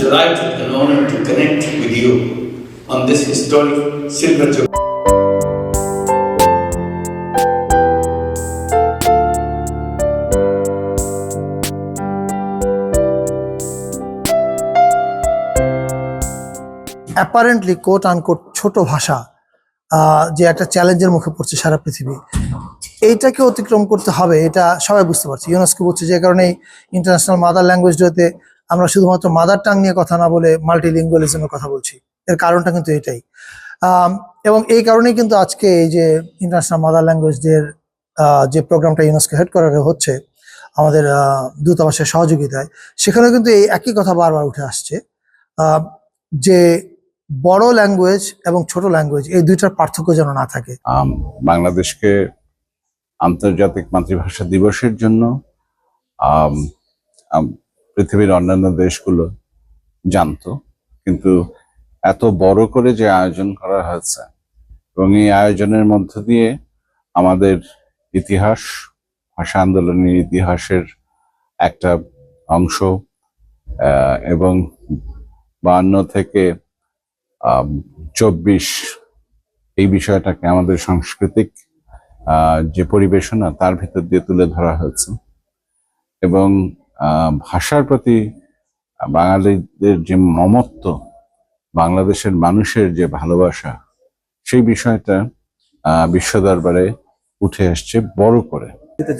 delighted and honored to connect with you on this historic Silver Jubilee. Apparently coat unquote ছোট ভাষা যে একটা চ্যালেঞ্জের মুখে পড়ছে সারা পৃথিবী, এইটাকে অতিক্রম করতে হবে, এটা সবাই বুঝতে পারছে, ইউনেস্কো বুঝছে। যে কারণে ইন্টারন্যাশনাল মাদার ল্যাঙ্গুয়েজ ডেতে আমরা শুধুমাত্র মাদার টাং নিয়ে কথা না বলে মাল্টিলিঙ্গুয়ালিজমের কথা বলছি। এর কারণটা কিন্তু এটাই, এবং এই কারণেই কিন্তু আজকে এই যে ইন্টারন্যাশনাল মাদার ল্যাঙ্গুয়েজ ডের যে প্রোগ্রামটা ইউনেস্কো হেড করা হচ্ছে আমাদের দূতাবাসের সহযোগিতায়, সেখানে কিন্তু এই একই কথা বারবার উঠে আসছে যে বড় ল্যাঙ্গুয়েজ এবং ছোট ল্যাঙ্গুয়েজ এই দুইটার পার্থক্য যেন না থাকে। বাংলাদেশকে আন্তর্জাতিক মাতৃভাষা দিবসের জন্য পৃথিবীর অন্যান্য দেশগুলো জানতো, কিন্তু এত বড় করে যে আয়োজন করা হয়েছে এবং এই আয়োজনের মধ্য দিয়ে আমাদের ইতিহাস, ভাষা আন্দোলনের ইতিহাসের একটা অংশ এবং 52 থেকে 24 এই বিষয়টাকে আমাদের সাংস্কৃতিক যে পরিবেশনা তার ভিতর দিয়ে তুলে ধরা হয়েছে এবং ভাষার প্রতি বাঙালিদের যে মমত্ব, বাংলাদেশের মানুষের যে ভালোবাসা, সেই বিষয়টা বিশ্ব দরবারে উঠে আসছে বড় করে।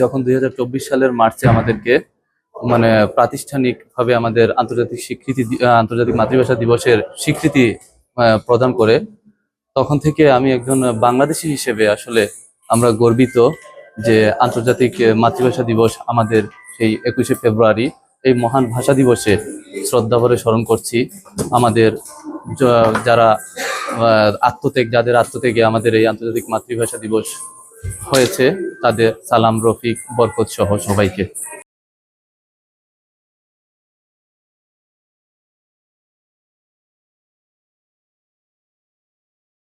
যখন 2024 সালের মার্চে আমাদেরকে প্রাতিষ্ঠানিকভাবে আমাদের আন্তর্জাতিক মাতৃভাষা দিবসের স্বীকৃতি প্রদান করে, তখন থেকে আমি একজন বাংলাদেশী হিসেবে আসলে আমরা গর্বিত যে আন্তর্জাতিক মাতৃভাষা দিবস আমাদের সেই 21শে ফেব্রুয়ারি এই মহান ভাষা দিবসে শ্রদ্ধাভরে স্মরণ করছি। আমাদের যারা যাদের আত্মত্যাগে আমাদের এই আন্তর্জাতিক মাতৃভাষা দিবস হয়েছে, তাদের সালাম, রফিক, বরকত সহ সবাইকে।